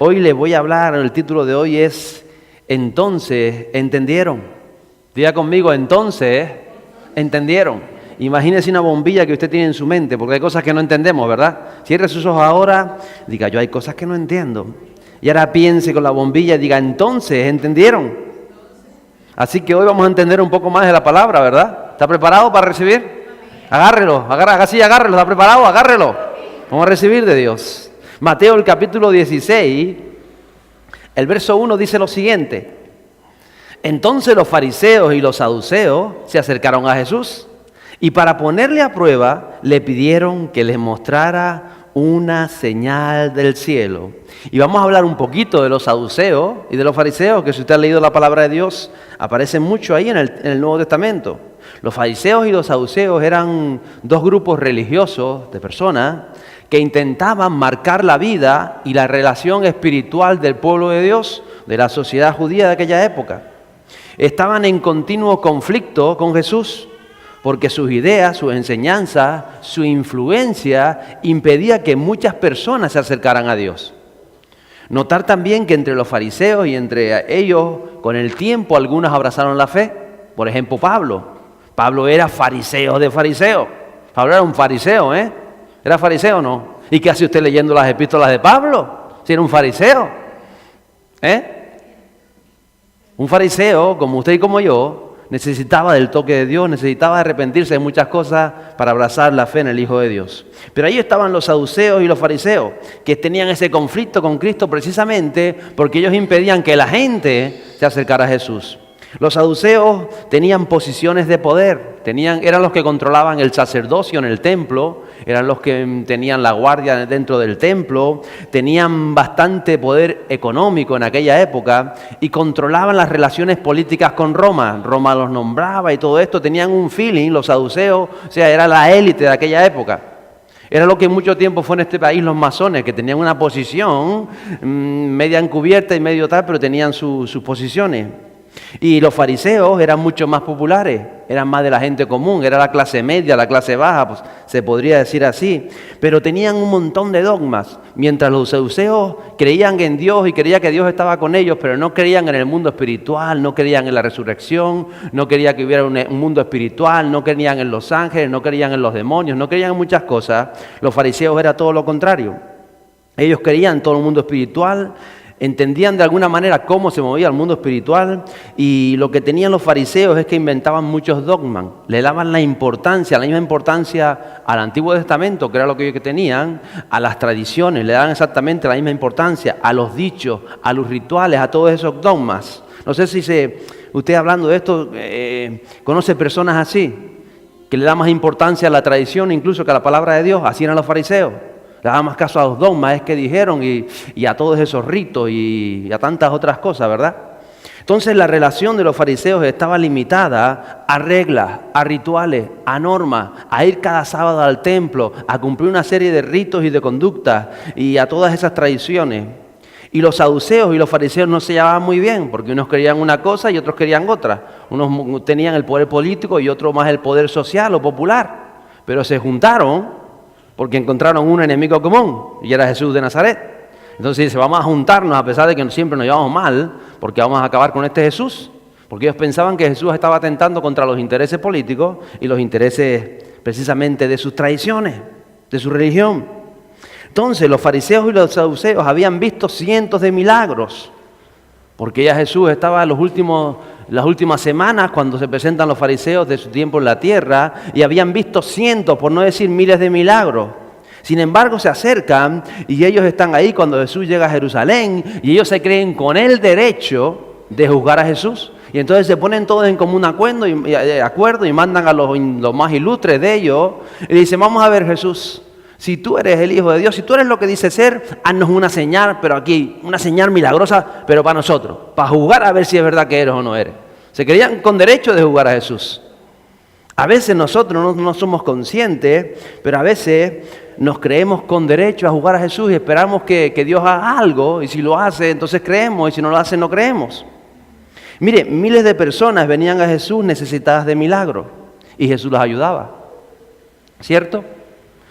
Hoy les voy a hablar, el título de hoy es Entonces entendieron. Diga conmigo, entonces entendieron. Imagínese una bombilla que usted tiene en su mente, porque hay cosas que no entendemos, ¿verdad? Cierre sus ojos ahora, diga, yo hay cosas que no entiendo. Y ahora piense con la bombilla y diga, entonces entendieron. Así que hoy vamos a entender un poco más de la palabra, ¿verdad? ¿Está preparado para recibir? Agárrelo, agárrelo, ¿está preparado? Agárrelo. Vamos a recibir de Dios. Mateo, el capítulo 16, el verso 1 dice lo siguiente. Entonces los fariseos y los saduceos se acercaron a Jesús y para ponerle a prueba le pidieron que les mostrara una señal del cielo. Y vamos a hablar un poquito de los saduceos y de los fariseos, que si usted ha leído la palabra de Dios, aparecen mucho ahí en el Nuevo Testamento. Los fariseos y los saduceos eran dos grupos religiosos de personas que intentaban marcar la vida y la relación espiritual del pueblo de Dios, de la sociedad judía de aquella época. Estaban en continuo conflicto con Jesús, porque sus ideas, sus enseñanzas, su influencia impedía que muchas personas se acercaran a Dios. Notar también que entre los fariseos y entre ellos, con el tiempo, algunos abrazaron la fe. Por ejemplo, Pablo. Pablo era fariseo de fariseo. Pablo era un fariseo, ¿eh? ¿Era fariseo o no? ¿Y qué hace usted leyendo las epístolas de Pablo? Si era un fariseo. Un fariseo, como usted y como yo, necesitaba del toque de Dios, necesitaba arrepentirse de muchas cosas para abrazar la fe en el Hijo de Dios. Pero ahí estaban los saduceos y los fariseos, que tenían ese conflicto con Cristo precisamente porque ellos impedían que la gente se acercara a Jesús. Los saduceos tenían posiciones de poder, eran los que controlaban el sacerdocio en el templo, eran los que tenían la guardia dentro del templo, tenían bastante poder económico en aquella época y controlaban las relaciones políticas con Roma. Roma los nombraba y todo esto, tenían un feeling, los saduceos, o sea, era la élite de aquella época. Era lo que mucho tiempo fue en este país los masones, que tenían una posición media encubierta y medio tal, pero tenían sus posiciones. Y los fariseos eran mucho más populares, eran más de la gente común, era la clase media, la clase baja, pues se podría decir así, pero tenían un montón de dogmas, mientras los saduceos creían en Dios y creían que Dios estaba con ellos, pero no creían en el mundo espiritual, no creían en la resurrección, no querían que hubiera un mundo espiritual, no creían en los ángeles, no creían en los demonios, no creían en muchas cosas. Los fariseos era todo lo contrario, ellos creían en todo el mundo espiritual, entendían de alguna manera cómo se movía el mundo espiritual y lo que tenían los fariseos es que inventaban muchos dogmas, le daban la misma importancia al Antiguo Testamento, que era lo que ellos tenían, a las tradiciones, le daban exactamente la misma importancia, a los dichos, a los rituales, a todos esos dogmas. No sé si usted hablando de esto conoce personas así, que le dan más importancia a la tradición incluso que a la palabra de Dios. Así eran los fariseos. Le daban más caso a los dogmas que dijeron y a todos esos ritos y a tantas otras cosas, ¿verdad? Entonces la relación de los fariseos estaba limitada a reglas, a rituales, a normas, a ir cada sábado al templo, a cumplir una serie de ritos y de conductas y a todas esas tradiciones. Y los saduceos y los fariseos no se llevaban muy bien, porque unos querían una cosa y otros querían otra. Unos tenían el poder político y otros más el poder social o popular, pero se juntaron porque encontraron un enemigo común, y era Jesús de Nazaret. Entonces dice, vamos a juntarnos a pesar de que siempre nos llevamos mal, porque vamos a acabar con este Jesús. Porque ellos pensaban que Jesús estaba atentando contra los intereses políticos y los intereses precisamente de sus tradiciones, de su religión. Entonces los fariseos y los saduceos habían visto cientos de milagros, porque ya Jesús estaba en las últimas semanas cuando se presentan los fariseos de su tiempo en la tierra y habían visto cientos, por no decir miles de milagros. Sin embargo, se acercan y ellos están ahí cuando Jesús llega a Jerusalén y ellos se creen con el derecho de juzgar a Jesús. Y entonces se ponen todos en común acuerdo y mandan a los más ilustres de ellos y dicen, vamos a ver Jesús, si tú eres el Hijo de Dios, si tú eres lo que dices ser, haznos una señal, pero aquí, una señal milagrosa, pero para nosotros, para juzgar a ver si es verdad que eres o no eres. Se creían con derecho de juzgar a Jesús. A veces nosotros no somos conscientes, pero a veces nos creemos con derecho a juzgar a Jesús y esperamos que Dios haga algo, y si lo hace, entonces creemos, y si no lo hace, no creemos. Mire, miles de personas venían a Jesús necesitadas de milagros, y Jesús las ayudaba, ¿cierto?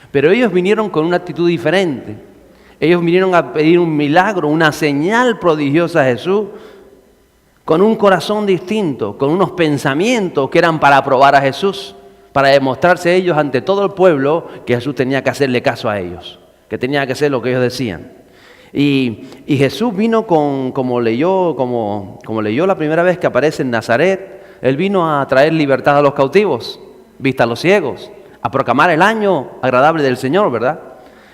Pero ellos vinieron con una actitud diferente. Ellos vinieron a pedir un milagro, una señal prodigiosa a Jesús, con un corazón distinto, con unos pensamientos que eran para probar a Jesús, para demostrarse ellos ante todo el pueblo que Jesús tenía que hacerle caso a ellos, que tenía que hacer lo que ellos decían. Y Jesús vino como leyó la primera vez que aparece en Nazaret. Él vino a traer libertad a los cautivos, vista a los ciegos, a proclamar el año agradable del Señor, ¿verdad?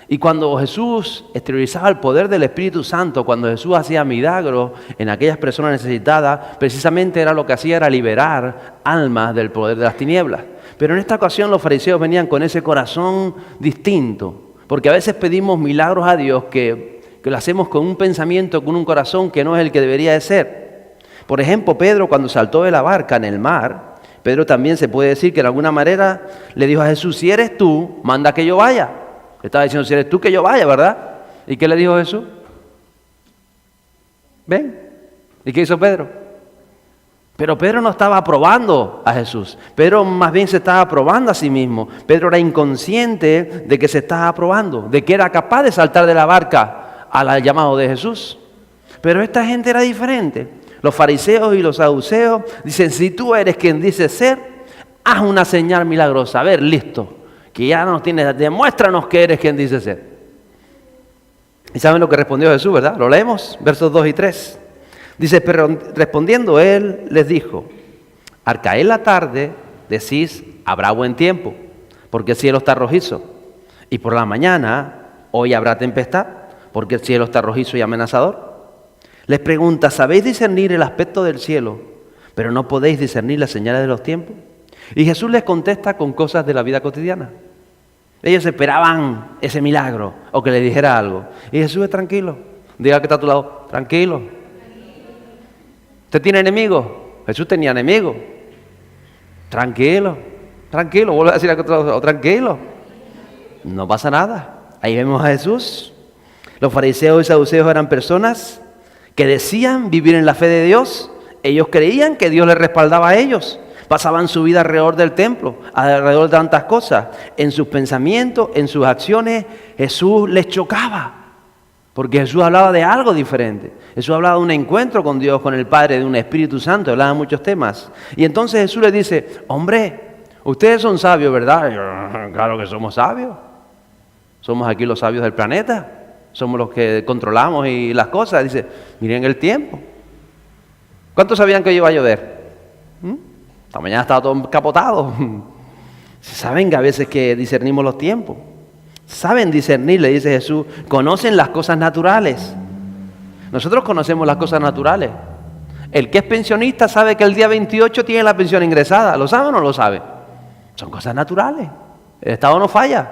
Y cuando Jesús exteriorizaba el poder del Espíritu Santo, cuando Jesús hacía milagros en aquellas personas necesitadas, precisamente era lo que hacía, era liberar almas del poder de las tinieblas. Pero en esta ocasión los fariseos venían con ese corazón distinto, porque a veces pedimos milagros a Dios que lo hacemos con un pensamiento, con un corazón que no es el que debería de ser. Por ejemplo, Pedro, cuando saltó de la barca en el mar, Pedro también se puede decir que de alguna manera le dijo a Jesús: si eres tú, manda que yo vaya. Le estaba diciendo: si eres tú, que yo vaya, ¿verdad? ¿Y qué le dijo Jesús? Ven. ¿Y qué hizo Pedro? Pero Pedro no estaba aprobando a Jesús. Pedro más bien se estaba aprobando a sí mismo. Pedro era inconsciente de que se estaba aprobando, de que era capaz de saltar de la barca al llamado de Jesús. Pero esta gente era diferente. Los fariseos y los saduceos dicen: si tú eres quien dices ser, haz una señal milagrosa. A ver, listo, que ya nos tienes, demuéstranos que eres quien dices ser. Y saben lo que respondió Jesús, ¿verdad? Lo leemos, versos 2 y 3. Dice: pero respondiendo él les dijo: al caer la tarde decís, habrá buen tiempo, porque el cielo está rojizo. Y por la mañana, hoy habrá tempestad, porque el cielo está rojizo y amenazador. Les pregunta: ¿sabéis discernir el aspecto del cielo, pero no podéis discernir las señales de los tiempos? Y Jesús les contesta con cosas de la vida cotidiana. Ellos esperaban ese milagro o que le dijera algo. Y Jesús es tranquilo. Diga que está a tu lado: tranquilo. ¿Usted tiene enemigos? Jesús tenía enemigos. Tranquilo, tranquilo. Vuelve a decir a otro lado: tranquilo. No pasa nada. Ahí vemos a Jesús. Los fariseos y saduceos eran personas que decían vivir en la fe de Dios. Ellos creían que Dios les respaldaba a ellos. Pasaban su vida alrededor del templo, alrededor de tantas cosas. En sus pensamientos, en sus acciones, Jesús les chocaba. Porque Jesús hablaba de algo diferente. Jesús hablaba de un encuentro con Dios, con el Padre, de un Espíritu Santo. Hablaba de muchos temas. Y entonces Jesús les dice: hombre, ustedes son sabios, ¿verdad? Y yo: claro que somos sabios. Somos aquí los sabios del planeta. Somos los que controlamos y las cosas. Dice: miren el tiempo. ¿Cuántos sabían que iba a llover? Esta mañana estaba todo encapotado. Saben que a veces que discernimos los tiempos. Saben discernir, le dice Jesús. Conocen las cosas naturales. Nosotros conocemos las cosas naturales. El que es pensionista sabe que el día 28 tiene la pensión ingresada. ¿Lo sabe o no lo sabe? Son cosas naturales. El Estado no falla.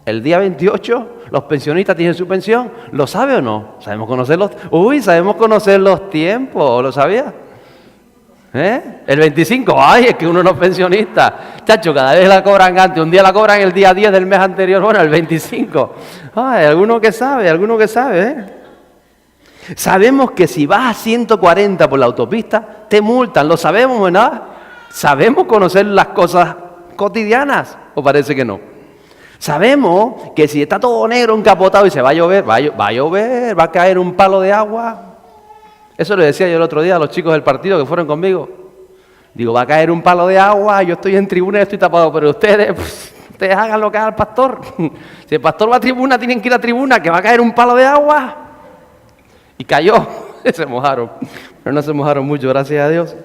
El día 28 los pensionistas tienen su pensión. ¿Lo sabe o no? Sabemos conocer los tiempos. ¿Lo sabía? El 25, ay, es que uno no es pensionista. Chacho, cada vez la cobran antes. Un día la cobran el día 10 del mes anterior. Bueno, el 25. Ay, alguno que sabe, Sabemos que si vas a 140 por la autopista, te multan. Lo sabemos, ¿verdad? Sabemos conocer las cosas cotidianas. ¿O parece que no? Sabemos que si está todo negro, encapotado y se va a llover, va a caer un palo de agua. Eso le decía yo el otro día a los chicos del partido que fueron conmigo. Digo: va a caer un palo de agua, yo estoy en tribuna y estoy tapado, pero ustedes hagan lo que haga el pastor. Si el pastor va a tribuna, tienen que ir a tribuna, que va a caer un palo de agua. Y cayó, se mojaron, pero no se mojaron mucho, gracias a Dios.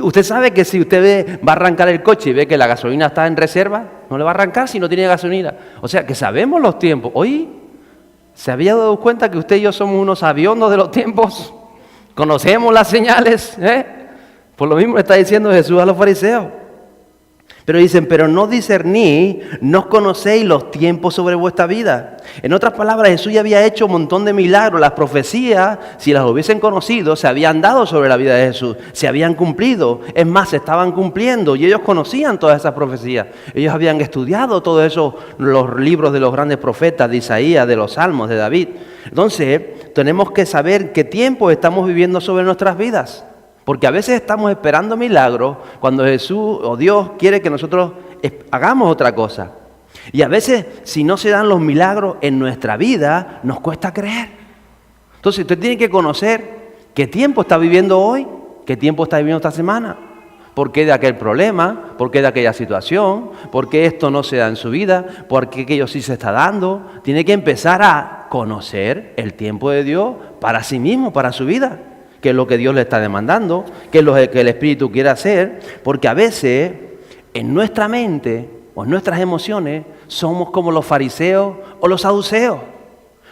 Usted sabe que si usted va a arrancar el coche y ve que la gasolina está en reserva, no le va a arrancar si no tiene gasolina. O sea, que sabemos los tiempos. Hoy, ¿se había dado cuenta que usted y yo somos unos aviondos de los tiempos? Conocemos las señales, Por lo mismo le está diciendo Jesús a los fariseos. Pero dicen: pero no discerní, no conocéis los tiempos sobre vuestra vida. En otras palabras, Jesús ya había hecho un montón de milagros. Las profecías, si las hubiesen conocido, se habían dado sobre la vida de Jesús. Se habían cumplido. Es más, se estaban cumpliendo. Y ellos conocían todas esas profecías. Ellos habían estudiado todo eso, los libros de los grandes profetas, de Isaías, de los Salmos, de David. Entonces, tenemos que saber qué tiempo estamos viviendo sobre nuestras vidas. Porque a veces estamos esperando milagros cuando Jesús o Dios quiere que nosotros hagamos otra cosa. Y a veces, si no se dan los milagros en nuestra vida, nos cuesta creer. Entonces, usted tiene que conocer qué tiempo está viviendo hoy, qué tiempo está viviendo esta semana. ¿Por qué de aquel problema? ¿Por qué de aquella situación? ¿Por qué esto no se da en su vida? ¿Por qué aquello sí se está dando? Tiene que empezar a conocer el tiempo de Dios para sí mismo, para su vida. ¿Qué es lo que Dios le está demandando? ¿Qué es lo que el Espíritu quiere hacer? Porque a veces, en nuestra mente o en nuestras emociones, somos como los fariseos o los saduceos.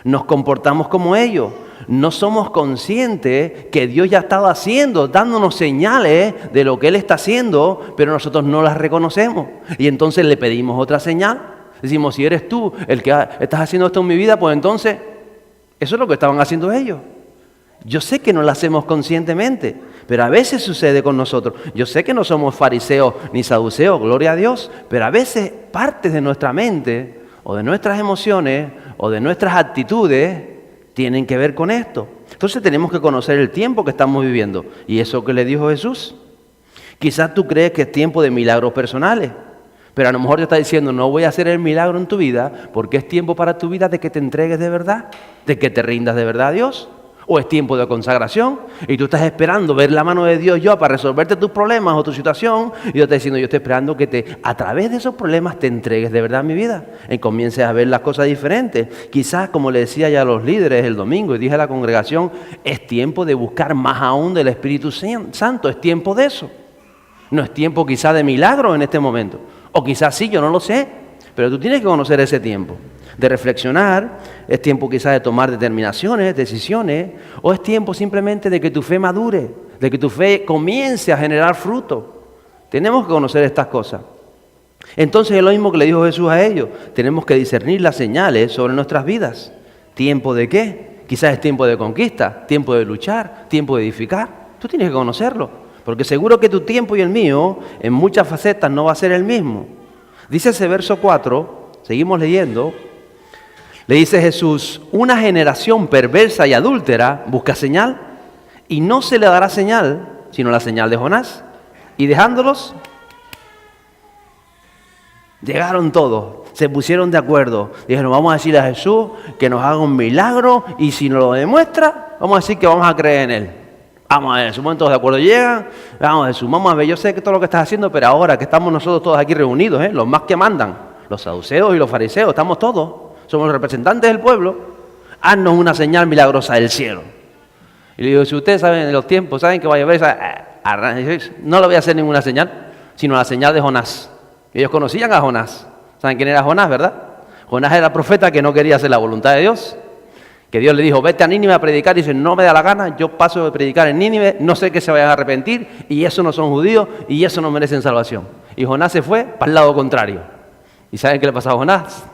Nos comportamos como ellos. No somos conscientes que Dios ya ha estado haciendo, dándonos señales de lo que Él está haciendo, pero nosotros no las reconocemos. Y entonces le pedimos otra señal. Decimos, si eres tú el que estás haciendo esto en mi vida, pues entonces, eso es lo que estaban haciendo ellos. Yo sé que no lo hacemos conscientemente, pero a veces sucede con nosotros. Yo sé que no somos fariseos ni saduceos, gloria a Dios, pero a veces partes de nuestra mente o de nuestras emociones o de nuestras actitudes tienen que ver con esto. Entonces tenemos que conocer el tiempo que estamos viviendo. ¿Y eso que le dijo Jesús? Quizás tú crees que es tiempo de milagros personales, pero a lo mejor te está diciendo, no voy a hacer el milagro en tu vida porque es tiempo para tu vida de que te entregues de verdad, de que te rindas de verdad a Dios. O es tiempo de consagración y tú estás esperando ver la mano de Dios para resolverte tus problemas o tu situación, y Dios está diciendo, yo estoy esperando que a través de esos problemas te entregues de verdad a mi vida y comiences a ver las cosas diferentes. Quizás, como le decía ya a los líderes el domingo y dije a la congregación, es tiempo de buscar más aún del Espíritu Santo, es tiempo de eso. No es tiempo quizás de milagro en este momento, o quizás sí, yo no lo sé, pero tú tienes que conocer ese tiempo. De reflexionar, es tiempo quizás de tomar determinaciones, decisiones, o es tiempo simplemente de que tu fe madure, de que tu fe comience a generar fruto. Tenemos que conocer estas cosas. Entonces es lo mismo que le dijo Jesús a ellos, tenemos que discernir las señales sobre nuestras vidas. ¿Tiempo de qué? Quizás es tiempo de conquista, tiempo de luchar, tiempo de edificar. Tú tienes que conocerlo, porque seguro que tu tiempo y el mío en muchas facetas no va a ser el mismo. Dice ese verso 4, seguimos leyendo. Le dice Jesús, una generación perversa y adúltera busca señal, y no se le dará señal, sino la señal de Jonás. Y dejándolos, llegaron todos, se pusieron de acuerdo. Dijeron, vamos a decirle a Jesús que nos haga un milagro, y si nos lo demuestra, vamos a decir que vamos a creer en Él. Vamos a ver, se ponen todos de acuerdo, llegan, vamos a Jesús, vamos a ver, yo sé que todo lo que estás haciendo, pero ahora que estamos nosotros todos aquí reunidos, los más que mandan, los saduceos y los fariseos, estamos todos. Somos los representantes del pueblo, haznos una señal milagrosa del cielo. Y le digo, si ustedes saben en los tiempos, saben que va a llover, no le voy a hacer ninguna señal, sino la señal de Jonás. Ellos conocían a Jonás. ¿Saben quién era Jonás, verdad? Jonás era el profeta que no quería hacer la voluntad de Dios. Que Dios le dijo, vete a Nínive a predicar, y dice, no me da la gana, yo paso de predicar en Nínive, no sé que se vayan a arrepentir, y eso no son judíos, y eso no merecen salvación. Y Jonás se fue para el lado contrario. ¿Y saben qué le pasó a Jonás?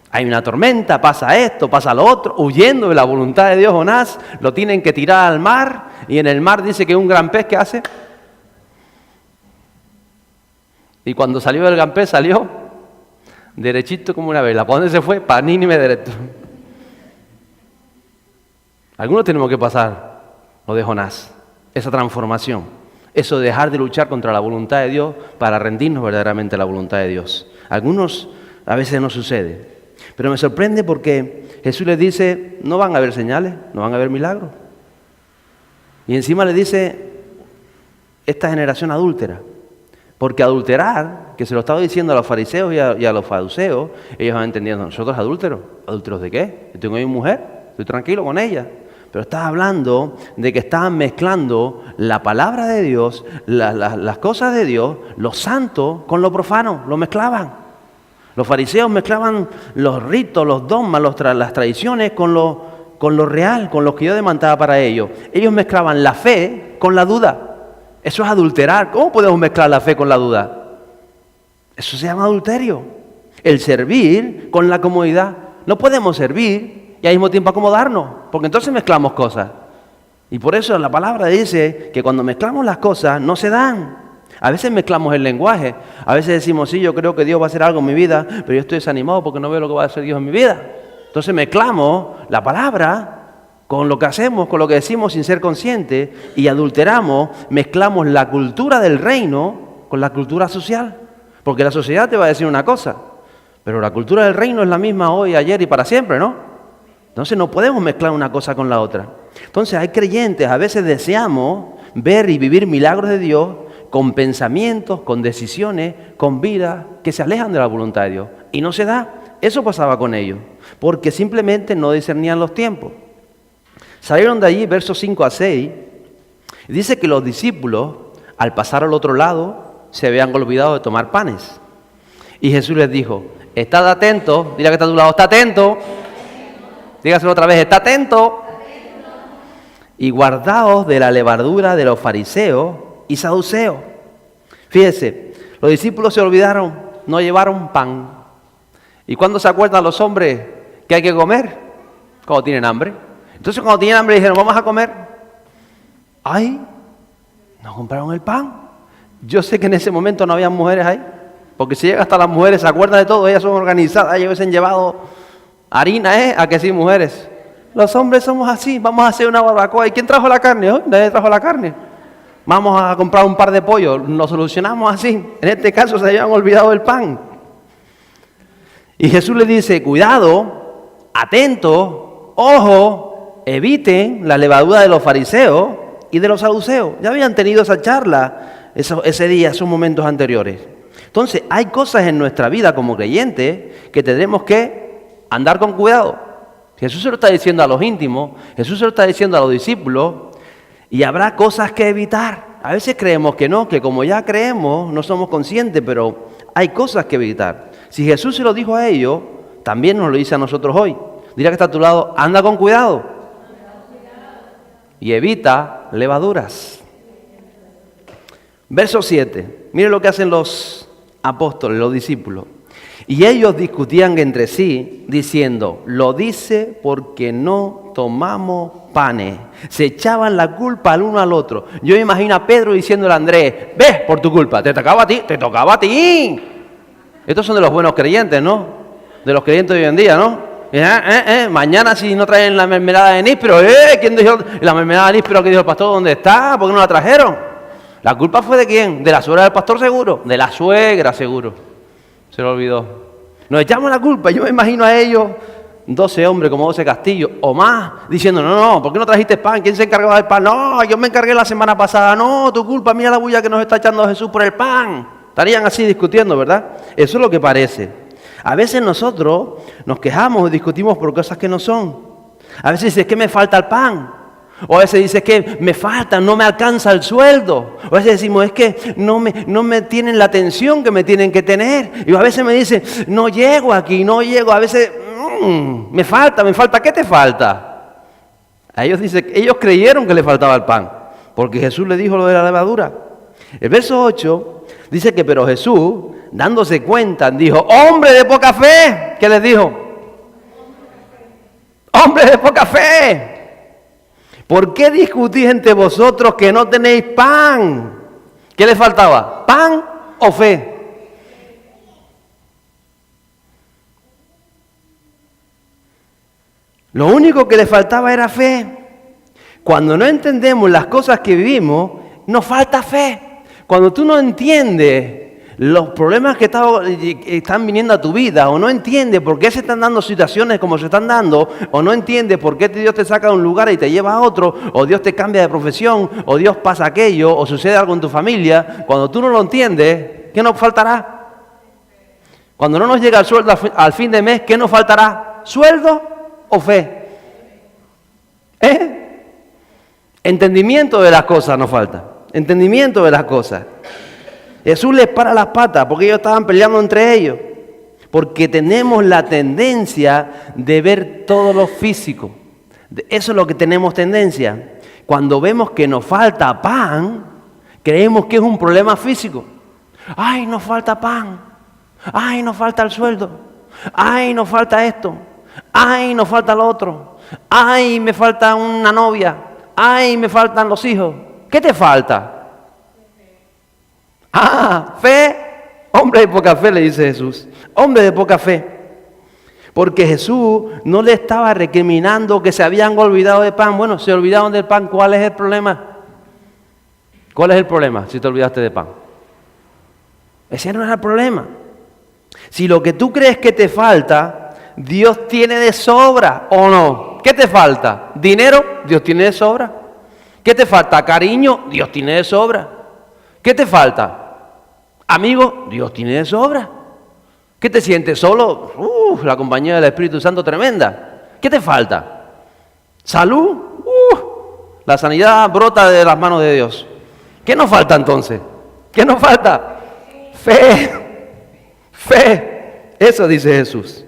Hay una tormenta, pasa esto, pasa lo otro, huyendo de la voluntad de Dios. Jonás lo tienen que tirar al mar, y en el mar dice que un gran pez, ¿qué hace? Y cuando salió del gran pez, salió derechito como una vela. ¿Para dónde se fue? Para Nínive derecho. Algunos tenemos que pasar lo de Jonás, esa transformación, eso de dejar de luchar contra la voluntad de Dios para rendirnos verdaderamente a la voluntad de Dios. Algunos a veces no sucede. Pero me sorprende porque Jesús les dice, no van a haber señales, no van a haber milagros. Y encima les dice, esta generación adúltera. Porque adulterar, que se lo estaba diciendo a los fariseos y a los saduceos, ellos van entendiendo, nosotros adúlteros. ¿Adúlteros de qué? Yo tengo a mi mujer, estoy tranquilo con ella. Pero estaba hablando de que estaban mezclando la palabra de Dios, las cosas de Dios, lo santo con lo profano, lo mezclaban. Los fariseos mezclaban los ritos, los dogmas, las tradiciones con lo real, con lo que Dios demandaba para ellos. Ellos mezclaban la fe con la duda. Eso es adulterar. ¿Cómo podemos mezclar la fe con la duda? Eso se llama adulterio. El servir con la comodidad. No podemos servir y al mismo tiempo acomodarnos, porque entonces mezclamos cosas. Y por eso la palabra dice que cuando mezclamos las cosas no se dan. A veces mezclamos el lenguaje, a veces decimos, sí, yo creo que Dios va a hacer algo en mi vida, pero yo estoy desanimado porque no veo lo que va a hacer Dios en mi vida. Entonces mezclamos la palabra con lo que hacemos, con lo que decimos sin ser conscientes, y adulteramos, mezclamos la cultura del reino con la cultura social. Porque la sociedad te va a decir una cosa, Pero la cultura del reino es la misma hoy, ayer y para siempre, ¿no? Entonces no podemos mezclar una cosa con la otra. Entonces hay creyentes, a veces deseamos ver y vivir milagros de Dios con pensamientos, con decisiones, con vidas que se alejan de la voluntad de Dios. Y no se da. Eso pasaba con ellos, porque simplemente no discernían los tiempos. Salieron de allí, versos 5 a 6, y dice que los discípulos, al pasar al otro lado, se habían olvidado de tomar panes. Y Jesús les dijo, estad atentos, dile que está a tu lado, está atento. Dígaselo otra vez, está atento. Y guardaos de la levadura de los fariseos y saduceos. Fíjense, los discípulos se olvidaron, no llevaron pan. ¿Y cuándo se acuerdan los hombres que hay que comer? Cuando tienen hambre. Entonces cuando tienen hambre dijeron, vamos a comer. Ay, no compraron el pan. Yo sé que en ese momento no había mujeres ahí, porque si llega hasta las mujeres, se acuerdan de todo, ellas son organizadas, ellos hubiesen llevado harina, ¿A que sí, mujeres? Los hombres somos así, vamos a hacer una barbacoa. ¿Y quién trajo la carne? ¿Oh? Nadie trajo la carne. Vamos a comprar un par de pollos, lo solucionamos así. En este caso se habían olvidado del pan. Y Jesús le dice, cuidado, atento, ojo, eviten la levadura de los fariseos y de los saduceos. Ya habían tenido esa charla ese día, esos momentos anteriores. Entonces, hay cosas en nuestra vida como creyentes que tendremos que andar con cuidado. Jesús se lo está diciendo a los íntimos, Jesús se lo está diciendo a los discípulos, y habrá cosas que evitar. A veces creemos que no, que como ya creemos, no somos conscientes, pero hay cosas que evitar. Si Jesús se lo dijo a ellos, también nos lo dice a nosotros hoy. Dirá que está a tu lado, anda con cuidado. Y evita levaduras. Verso 7. Mire lo que hacen los apóstoles, los discípulos. Y ellos discutían entre sí, diciendo, lo dice porque no tomamos panes. Se echaban la culpa al uno al otro. Yo me imagino a Pedro diciéndole a Andrés, ves por tu culpa, te tocaba a ti, te tocaba a ti. Estos son de los buenos creyentes, ¿no? De los creyentes de hoy en día, ¿no? Mañana si no traen la mermelada de níspero, ¿quién dijo la mermelada de níspero que dijo el pastor? ¿Dónde está? ¿Por qué no la trajeron? ¿La culpa fue de quién? ¿De la suegra del pastor seguro? De la suegra seguro. Se lo olvidó. Nos echamos la culpa. Yo me imagino a ellos, 12 hombres como 12 castillos o más, diciendo, no, ¿por qué no trajiste pan? ¿Quién se encargaba del pan? No, yo me encargué la semana pasada. No, tu culpa, mira la bulla que nos está echando Jesús por el pan. Estarían así discutiendo, ¿verdad? Eso es lo que parece. A veces nosotros nos quejamos y discutimos por cosas que no son. A veces dices, es que me falta el pan. O a veces dices que me falta, no me alcanza el sueldo. O a veces decimos, es que no me tienen la atención que me tienen que tener. Y a veces me dicen, no llego aquí, no llego. A veces, me falta. ¿Qué te falta? A ellos dicen, ellos creyeron que le faltaba el pan, porque Jesús le dijo lo de la levadura. El verso 8 dice que, pero Jesús, dándose cuenta, dijo, hombre de poca fe. ¿Qué les dijo? Hombre de poca fe. ¿Por qué discutís entre vosotros que no tenéis pan? ¿Qué les faltaba? ¿Pan o fe? Lo único que les faltaba era fe. Cuando no entendemos las cosas que vivimos, nos falta fe. Cuando tú no entiendes los problemas que están viniendo a tu vida, o no entiendes por qué se están dando situaciones como se están dando, o no entiendes por qué Dios te saca de un lugar y te lleva a otro, o Dios te cambia de profesión, o Dios pasa aquello, o sucede algo en tu familia, cuando tú no lo entiendes, ¿qué nos faltará? Cuando no nos llega el sueldo al fin de mes, ¿qué nos faltará? ¿Sueldo o fe? Entendimiento de las cosas nos falta. Entendimiento de las cosas. Jesús les para las patas porque ellos estaban peleando entre ellos. Porque tenemos la tendencia de ver todo lo físico. Eso es lo que tenemos tendencia. Cuando vemos que nos falta pan, creemos que es un problema físico. Ay, nos falta pan. Ay, nos falta el sueldo. Ay, nos falta esto. Ay, nos falta lo otro. Ay, me falta una novia. Ay, me faltan los hijos. ¿Qué te falta? Fe. Hombre de poca fe, le dice Jesús. Hombre de poca fe. Porque Jesús no le estaba recriminando que se habían olvidado de pan. Bueno, se olvidaron del pan. ¿Cuál es el problema? ¿Cuál es el problema si te olvidaste de pan? Ese no era el problema. Si lo que tú crees que te falta, Dios tiene de sobra, ¿o no? ¿Qué te falta? ¿Dinero? Dios tiene de sobra. ¿Qué te falta? ¿Cariño? Dios tiene de sobra. ¿Qué te falta? ¿Amigo? Dios tiene de sobra. ¿Qué te sientes solo? La compañía del Espíritu Santo tremenda. ¿Qué te falta? ¿Salud? La sanidad brota de las manos de Dios. ¿Qué nos falta entonces? ¿Qué nos falta? Fe. Fe. Eso dice Jesús.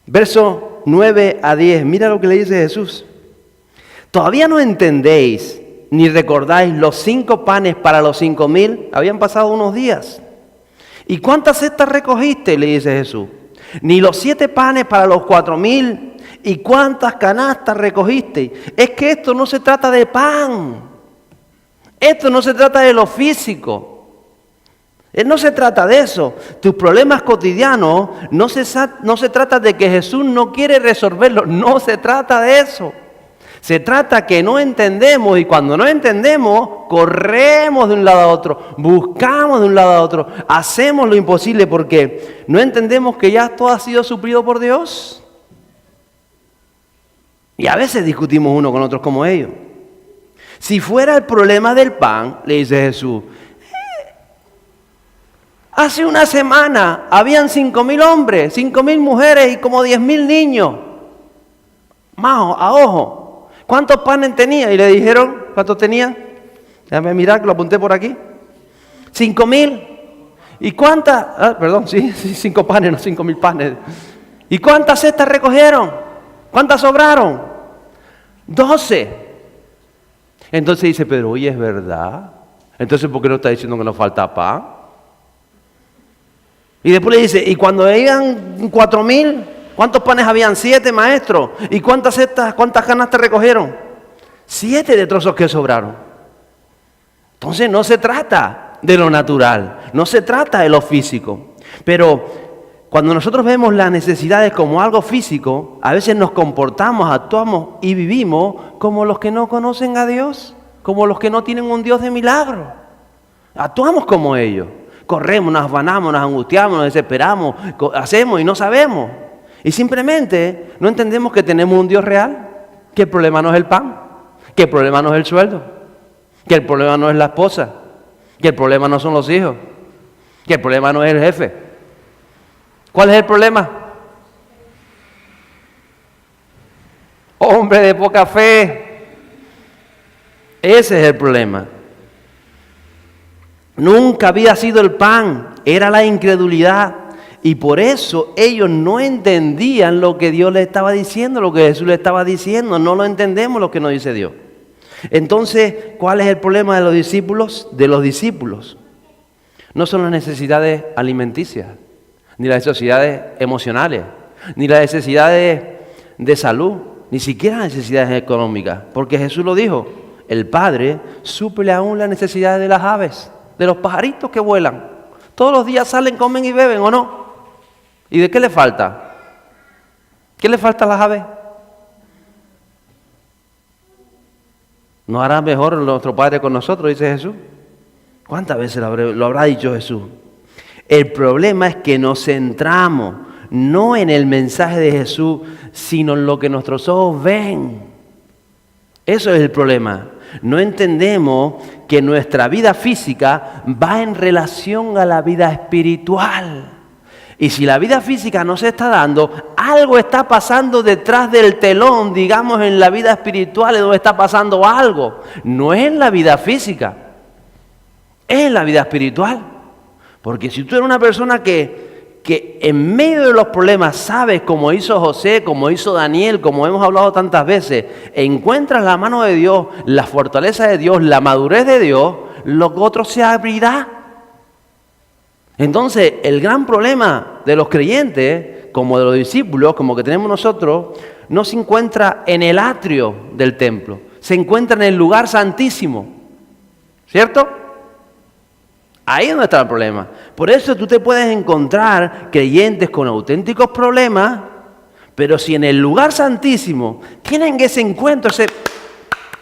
Verso 9 a 10. Mira lo que le dice Jesús. ¿Todavía no entendéis ni recordáis los 5 panes para los 5,000? Habían pasado unos días. ¿Y cuántas cestas recogiste? Le dice Jesús. Ni los 7 panes para los 4,000. ¿Y cuántas canastas recogiste? Es que esto no se trata de pan. Esto no se trata de lo físico. No se trata de eso. Tus problemas cotidianos no se trata de que Jesús no quiere resolverlos. No se trata de eso. Se trata que no entendemos, y cuando no entendemos, corremos de un lado a otro, buscamos de un lado a otro, hacemos lo imposible porque no entendemos que ya todo ha sido suplido por Dios. Y a veces discutimos uno con otros como ellos. Si fuera el problema del pan, le dice Jesús, hace una semana habían 5,000 hombres, 5,000 mujeres y como 10,000 niños. Más a ojo. ¿Cuántos panes tenía? Y le dijeron, ¿cuántos tenía? Déjame mirar, que lo apunté por aquí. 5,000. ¿Y cuántas? 5 panes, no 5,000 panes. ¿Y cuántas cestas recogieron? ¿Cuántas sobraron? 12. Entonces dice Pedro, oye, ¿es verdad? Entonces, ¿por qué no está diciendo que nos falta pan? Y después le dice, ¿y cuando eran 4,000? ¿Cuántos panes habían? 7, maestro. ¿Y cuántas canastas recogieron? 7 de trozos que sobraron. Entonces no se trata de lo natural, no se trata de lo físico. Pero cuando nosotros vemos las necesidades como algo físico, a veces nos comportamos, actuamos y vivimos como los que no conocen a Dios, como los que no tienen un Dios de milagro. Actuamos como ellos. Corremos, nos afanamos, nos angustiamos, nos desesperamos, hacemos y no sabemos. Y simplemente no entendemos que tenemos un Dios real, que el problema no es el pan, que el problema no es el sueldo, que el problema no es la esposa, que el problema no son los hijos, que el problema no es el jefe. ¿Cuál es el problema? Hombre de poca fe. Ese es el problema. Nunca había sido el pan, era la incredulidad. Y por eso ellos no entendían lo que Dios les estaba diciendo, lo que Jesús les estaba diciendo. No lo entendemos lo que nos dice Dios. Entonces, ¿cuál es el problema de los discípulos? No son las necesidades alimenticias, ni las necesidades emocionales, ni las necesidades de salud, ni siquiera las necesidades económicas. Porque Jesús lo dijo, el Padre suple aún las necesidades de las aves, de los pajaritos que vuelan. Todos los días salen, comen y beben, ¿o no? ¿Y de qué le falta? ¿Qué le falta a las aves? ¿No hará mejor nuestro Padre con nosotros? Dice Jesús. ¿Cuántas veces lo habrá dicho Jesús? El problema es que nos centramos no en el mensaje de Jesús, sino en lo que nuestros ojos ven. Eso es el problema. No entendemos que nuestra vida física va en relación a la vida espiritual. Y si la vida física no se está dando, algo está pasando detrás del telón, digamos, en la vida espiritual, es donde está pasando algo. No es en la vida física, es en la vida espiritual. Porque si tú eres una persona que en medio de los problemas sabes, como hizo José, como hizo Daniel, como hemos hablado tantas veces, encuentras la mano de Dios, la fortaleza de Dios, la madurez de Dios, lo otro se abrirá. Entonces, el gran problema de los creyentes, como de los discípulos, como que tenemos nosotros, no se encuentra en el atrio del templo, se encuentra en el lugar santísimo, ¿cierto? Ahí es donde está el problema. Por eso tú te puedes encontrar creyentes con auténticos problemas, pero si en el lugar santísimo tienen ese encuentro,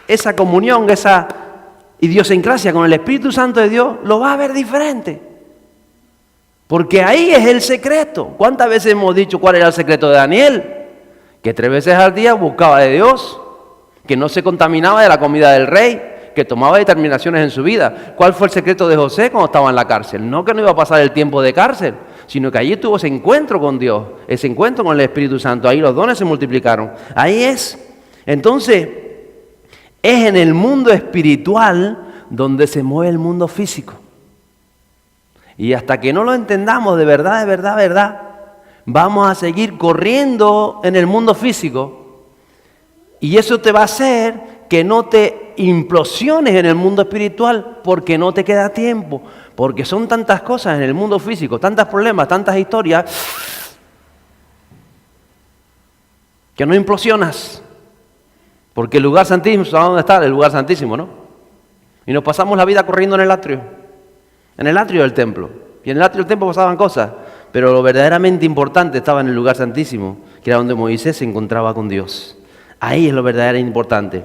esa comunión, esa idiosincrasia con el Espíritu Santo de Dios, lo va a ver diferente. Porque ahí es el secreto. ¿Cuántas veces hemos dicho cuál era el secreto de Daniel? Que 3 veces al día buscaba de Dios, que no se contaminaba de la comida del rey, que tomaba determinaciones en su vida. ¿Cuál fue el secreto de José cuando estaba en la cárcel? No que no iba a pasar el tiempo de cárcel, sino que allí tuvo ese encuentro con Dios, ese encuentro con el Espíritu Santo. Ahí los dones se multiplicaron. Ahí es. Entonces, es en el mundo espiritual donde se mueve el mundo físico. Y hasta que no lo entendamos de verdad, vamos a seguir corriendo en el mundo físico. Y eso te va a hacer que no te implosiones en el mundo espiritual porque no te queda tiempo. Porque son tantas cosas en el mundo físico, tantos problemas, tantas historias, que no implosionas. Porque el lugar santísimo, ¿sabes dónde está? El lugar santísimo, ¿no? Y nos pasamos la vida corriendo en el atrio del templo. Y en el atrio del templo pasaban cosas, pero lo verdaderamente importante estaba en el lugar santísimo, que era donde Moisés se encontraba con Dios. Ahí es lo verdaderamente importante.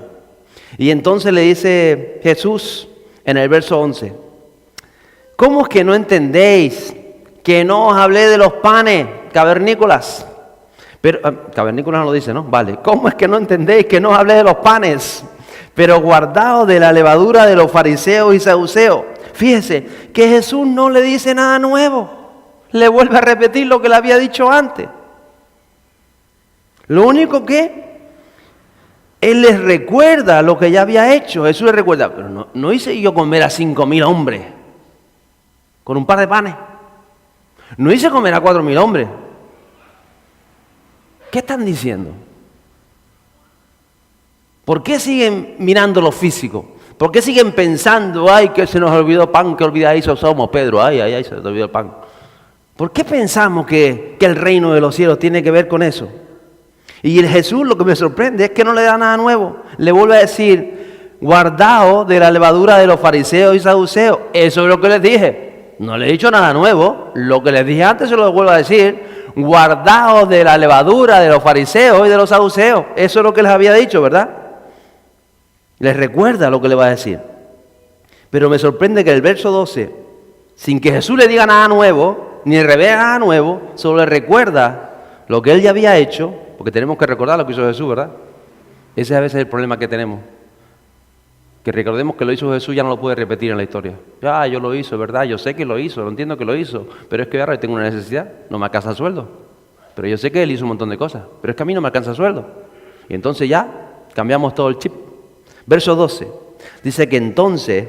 Y entonces le dice Jesús en el verso 11, ¿cómo es que no entendéis que no os hablé de los panes cavernícolas? Pero, cavernícolas no lo dice, ¿no? Vale. ¿Cómo es que no entendéis que no os hablé de los panes? Pero guardaos de la levadura de los fariseos y saduceos. Fíjese que Jesús no le dice nada nuevo. Le vuelve a repetir lo que le había dicho antes. Lo único que Él les recuerda lo que ya había hecho. Jesús les recuerda, pero no hice yo comer a 5.000 hombres con un par de panes. No hice comer a 4.000 hombres. ¿Qué están diciendo? ¿Por qué siguen mirando lo físico? ¿Por qué siguen pensando, ay, que se nos olvidó pan, que olvidadizo somos, Pedro, ay, se te olvidó el pan? ¿Por qué pensamos que el reino de los cielos tiene que ver con eso? Y el Jesús, lo que me sorprende es que no le da nada nuevo. Le vuelve a decir, guardaos de la levadura de los fariseos y saduceos. Eso es lo que les dije. No le he dicho nada nuevo. Lo que les dije antes se lo vuelvo a decir. Guardaos de la levadura de los fariseos y de los saduceos. Eso es lo que les había dicho, ¿verdad? Les recuerda lo que le va a decir. Pero me sorprende que el verso 12, sin que Jesús le diga nada nuevo, ni le revela nada nuevo, solo le recuerda lo que Él ya había hecho, porque tenemos que recordar lo que hizo Jesús, ¿verdad? Ese es a veces el problema que tenemos. Que recordemos que lo hizo Jesús, ya no lo puede repetir en la historia. Ya, yo lo hice, ¿verdad? Yo sé que lo hizo, lo entiendo que lo hizo, pero es que ahora tengo una necesidad, no me alcanza el sueldo. Pero yo sé que Él hizo un montón de cosas, pero es que a mí no me alcanza el sueldo. Y entonces ya cambiamos todo el chip. Verso 12, dice que entonces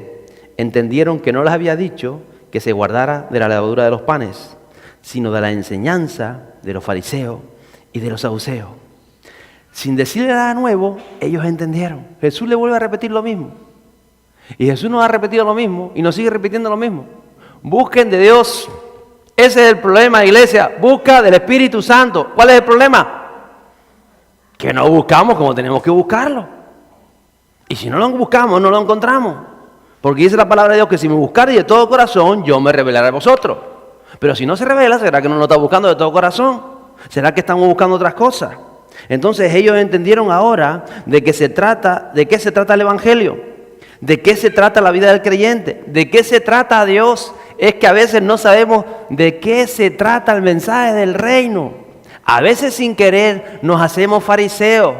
entendieron que no les había dicho que se guardara de la levadura de los panes, sino de la enseñanza de los fariseos y de los saduceos. Sin decirle nada nuevo, ellos entendieron. Jesús le vuelve a repetir lo mismo. Y Jesús nos ha repetido lo mismo y nos sigue repitiendo lo mismo. Busquen de Dios. Ese es el problema, iglesia. Busca del Espíritu Santo. ¿Cuál es el problema? Que no buscamos como tenemos que buscarlo. Y si no lo buscamos, no lo encontramos. Porque dice la palabra de Dios que si me buscareis de todo corazón, yo me revelaré a vosotros. Pero si no se revela, ¿será que no lo está buscando de todo corazón? ¿Será que estamos buscando otras cosas? Entonces ellos entendieron ahora de qué se trata el Evangelio, de qué se trata la vida del creyente, de qué se trata Dios. Es que a veces no sabemos de qué se trata el mensaje del reino. A veces sin querer nos hacemos fariseos.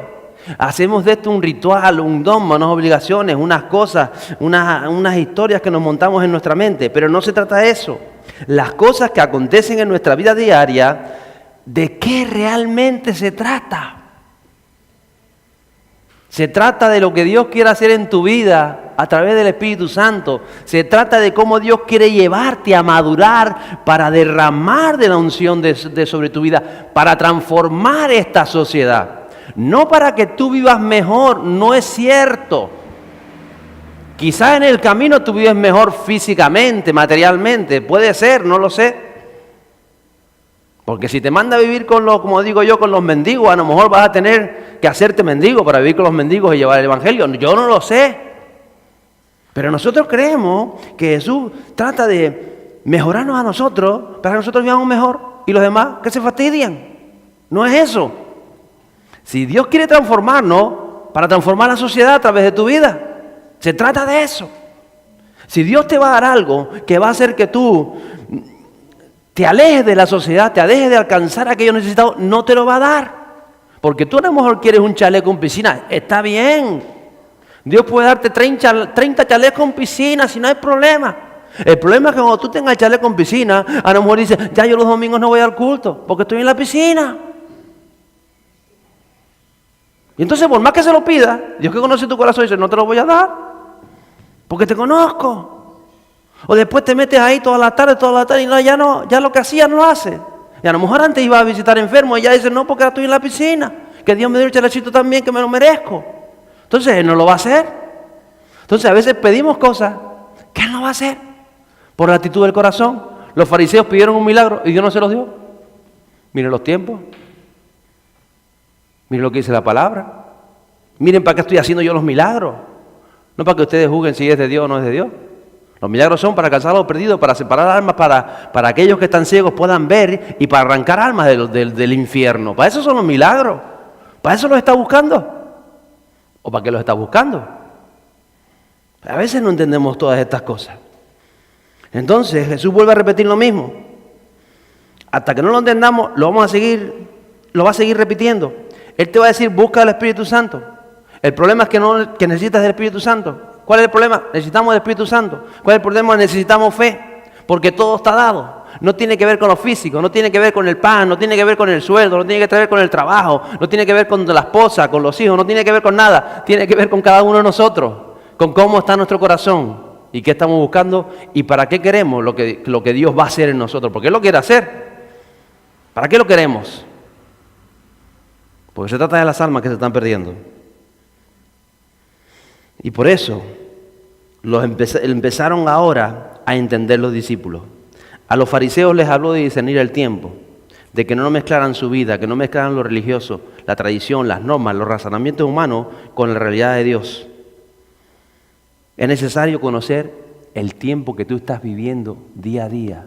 Hacemos de esto un ritual, un dogma, unas obligaciones, unas cosas, unas historias que nos montamos en nuestra mente. Pero no se trata de eso. Las cosas que acontecen en nuestra vida diaria, ¿de qué realmente se trata? Se trata de lo que Dios quiere hacer en tu vida a través del Espíritu Santo. Se trata de cómo Dios quiere llevarte a madurar para derramar de la unción sobre tu vida, para transformar esta sociedad. No para que tú vivas mejor, no es cierto. Quizás en el camino tú vives mejor físicamente, materialmente, puede ser, no lo sé. Porque si te manda a vivir como digo yo, con los mendigos, a lo mejor vas a tener que hacerte mendigo para vivir con los mendigos y llevar el Evangelio. Yo no lo sé. Pero nosotros creemos que Jesús trata de mejorarnos a nosotros para que nosotros vivamos mejor y los demás que se fastidian. No es eso. Si Dios quiere transformarnos, para transformar la sociedad a través de tu vida, se trata de eso. Si Dios te va a dar algo que va a hacer que tú te alejes de la sociedad, te alejes de alcanzar aquello necesitado, no te lo va a dar. Porque tú a lo mejor quieres un chaleco con piscina, está bien. Dios puede darte 30 chalecos con piscina, si no hay problema. El problema es que cuando tú tengas el chaleco con piscina, a lo mejor dices, ya yo los domingos no voy al culto, porque estoy en la piscina. Y entonces, por más que se lo pida, Dios que conoce tu corazón dice, no te lo voy a dar, porque te conozco. O después te metes ahí toda la tarde y no, ya lo que hacía no lo hace. Y a lo mejor antes iba a visitar enfermos y ya dice, no, porque ahora estoy en la piscina, que Dios me dio el chalecito también, que me lo merezco. Entonces Él no lo va a hacer. Entonces a veces pedimos cosas que Él no va a hacer por la actitud del corazón. Los fariseos pidieron un milagro y Dios no se los dio. Miren los tiempos. Miren lo que dice la palabra. Miren para qué estoy haciendo yo los milagros. No para que ustedes juzguen si es de Dios o no es de Dios. Los milagros son para alcanzar a los perdidos, para separar almas, para aquellos que están ciegos puedan ver y para arrancar almas del infierno. Para eso son los milagros. ¿Para eso los está buscando? ¿O para qué los está buscando? A veces no entendemos todas estas cosas. Entonces Jesús vuelve a repetir lo mismo. Hasta que no lo entendamos, lo va a seguir repitiendo. Él te va a decir, busca el Espíritu Santo. El problema es que necesitas del Espíritu Santo. ¿Cuál es el problema? Necesitamos del Espíritu Santo. ¿Cuál es el problema? Necesitamos fe, porque todo está dado. No tiene que ver con lo físico, no tiene que ver con el pan, no tiene que ver con el sueldo, no tiene que ver con el trabajo, no tiene que ver con la esposa, con los hijos, no tiene que ver con nada. Tiene que ver con cada uno de nosotros, con cómo está nuestro corazón y qué estamos buscando y para qué queremos lo que Dios va a hacer en nosotros. Porque Él lo quiere hacer. ¿Para qué lo queremos? Porque se trata de las almas que se están perdiendo. Y por eso empezaron ahora a entender los discípulos. A los fariseos les habló de discernir el tiempo, de que no mezclaran su vida, que no mezclaran lo religioso, la tradición, las normas, los razonamientos humanos con la realidad de Dios. Es necesario conocer el tiempo que tú estás viviendo día a día.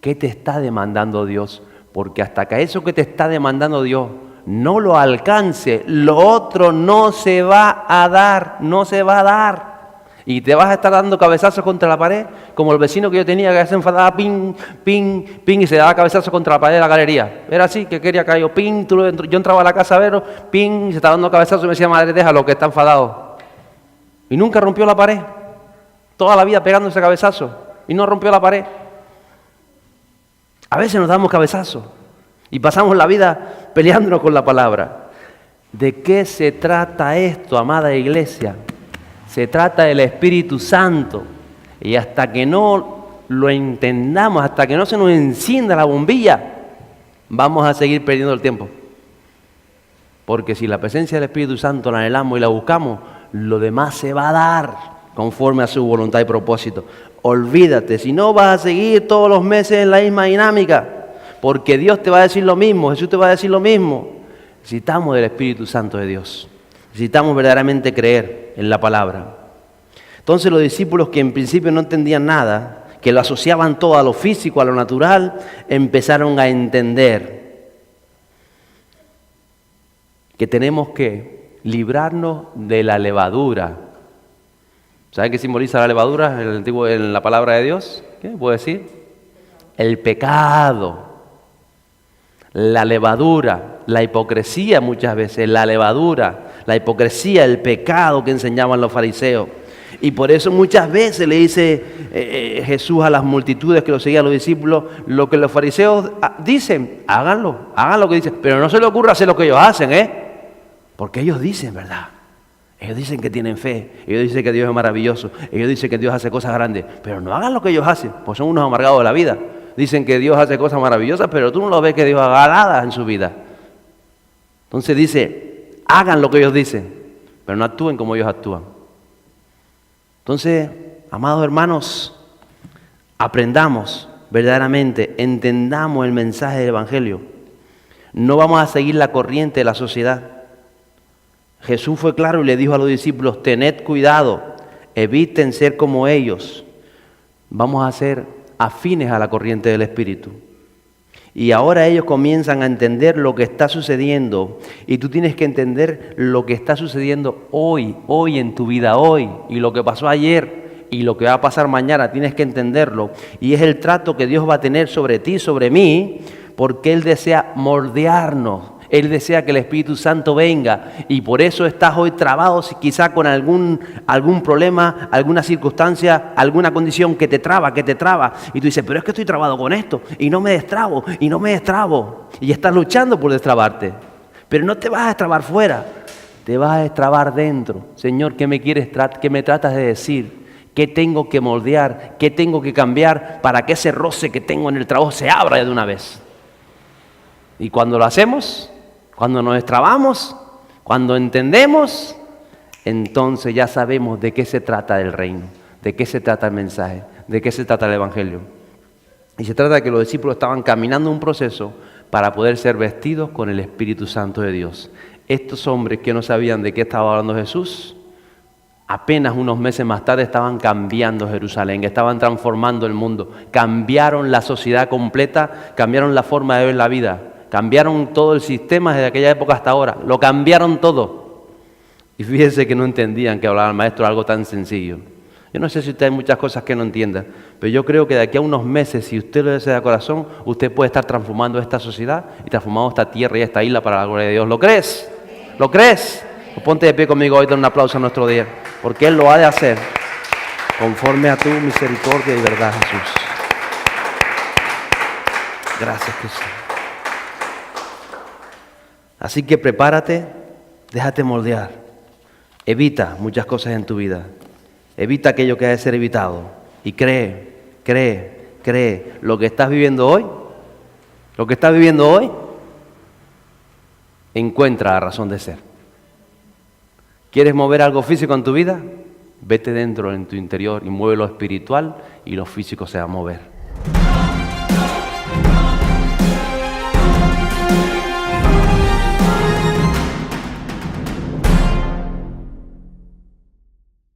¿Qué te está demandando Dios? Porque hasta que eso que te está demandando Dios no lo alcance, lo otro no se va a dar, no se va a dar. Y te vas a estar dando cabezazos contra la pared, como el vecino que yo tenía que se enfadaba, ping, ping, ping, y se daba cabezazos contra la pared de la galería. Era así, que quería caer yo, ping, yo entraba a la casa a verlo, ping, y se estaba dando cabezazos y me decía, madre, déjalo, que está enfadado. Y nunca rompió la pared, toda la vida pegando ese cabezazo, y no rompió la pared. A veces nos damos cabezazos y pasamos la vida peleándonos con la palabra. ¿De qué se trata esto, amada iglesia? Se trata del Espíritu Santo. Y hasta que no lo entendamos, hasta que no se nos encienda la bombilla, vamos a seguir perdiendo el tiempo. Porque si la presencia del Espíritu Santo la anhelamos y la buscamos, lo demás se va a dar conforme a su voluntad y propósito. Olvídate, si no vas a seguir todos los meses en la misma dinámica, porque Dios te va a decir lo mismo, Jesús te va a decir lo mismo. Necesitamos del Espíritu Santo de Dios. Necesitamos verdaderamente creer en la palabra. Entonces los discípulos que en principio no entendían nada, que lo asociaban todo a lo físico, a lo natural, empezaron a entender que tenemos que librarnos de la levadura. ¿Sabe qué simboliza la levadura en la palabra de Dios? ¿Qué puedo decir? El pecado. La levadura, la hipocresía muchas veces, la levadura, la hipocresía, el pecado que enseñaban los fariseos. Y por eso muchas veces le dice Jesús a las multitudes que lo seguían, a los discípulos, lo que los fariseos dicen, háganlo, hagan lo que dicen, pero no se les ocurra hacer lo que ellos hacen, porque ellos dicen, ¿verdad? Ellos dicen que tienen fe, ellos dicen que Dios es maravilloso, ellos dicen que Dios hace cosas grandes, pero no hagan lo que ellos hacen, pues son unos amargados de la vida. Dicen que Dios hace cosas maravillosas, pero tú no lo ves que Dios haga nada en su vida. Entonces dice, hagan lo que ellos dicen, pero no actúen como ellos actúan. Entonces, amados hermanos, aprendamos verdaderamente, entendamos el mensaje del Evangelio. No vamos a seguir la corriente de la sociedad. Jesús fue claro y le dijo a los discípulos, tened cuidado, eviten ser como ellos. Vamos a ser afines a la corriente del Espíritu. Y ahora ellos comienzan a entender lo que está sucediendo. Y tú tienes que entender lo que está sucediendo hoy en tu vida, hoy. Y lo que pasó ayer y lo que va a pasar mañana tienes que entenderlo. Y es el trato que Dios va a tener sobre ti, sobre mí, porque Él desea moldearnos. Él desea que el Espíritu Santo venga y por eso estás hoy trabado quizá con algún problema, alguna circunstancia, alguna condición que te traba. Y tú dices, pero es que estoy trabado con esto y no me destrabo. Y estás luchando por destrabarte. Pero no te vas a destrabar fuera, te vas a destrabar dentro. Señor, ¿qué me tratas de decir? ¿Qué tengo que moldear? ¿Qué tengo que cambiar para que ese roce que tengo en el trabajo se abra de una vez? Y cuando lo hacemos, cuando nos destrabamos, cuando entendemos, entonces ya sabemos de qué se trata el reino, de qué se trata el mensaje, de qué se trata el evangelio. Y se trata de que los discípulos estaban caminando un proceso para poder ser vestidos con el Espíritu Santo de Dios. Estos hombres que no sabían de qué estaba hablando Jesús, apenas unos meses más tarde estaban cambiando Jerusalén, estaban transformando el mundo, cambiaron la sociedad completa, cambiaron la forma de ver la vida, cambiaron todo el sistema desde aquella época hasta ahora, lo cambiaron todo. Y fíjense que no entendían que hablaba el maestro algo tan sencillo. Yo no sé si usted hay muchas cosas que no entienda, pero yo creo que de aquí a unos meses, si usted lo desea de corazón, usted puede estar transformando esta sociedad y transformando esta tierra y esta isla para la gloria de Dios. ¿Lo crees? ¿Lo crees? Pues ponte de pie conmigo hoy, dan un aplauso a nuestro Dios, porque Él lo ha de hacer conforme a tu misericordia y verdad, Jesús. Gracias, Jesús. Así que prepárate, déjate moldear. Evita muchas cosas en tu vida. Evita aquello que ha de ser evitado. Y cree. Lo que estás viviendo hoy, encuentra la razón de ser. ¿Quieres mover algo físico en tu vida? Vete dentro en tu interior y mueve lo espiritual y lo físico se va a mover.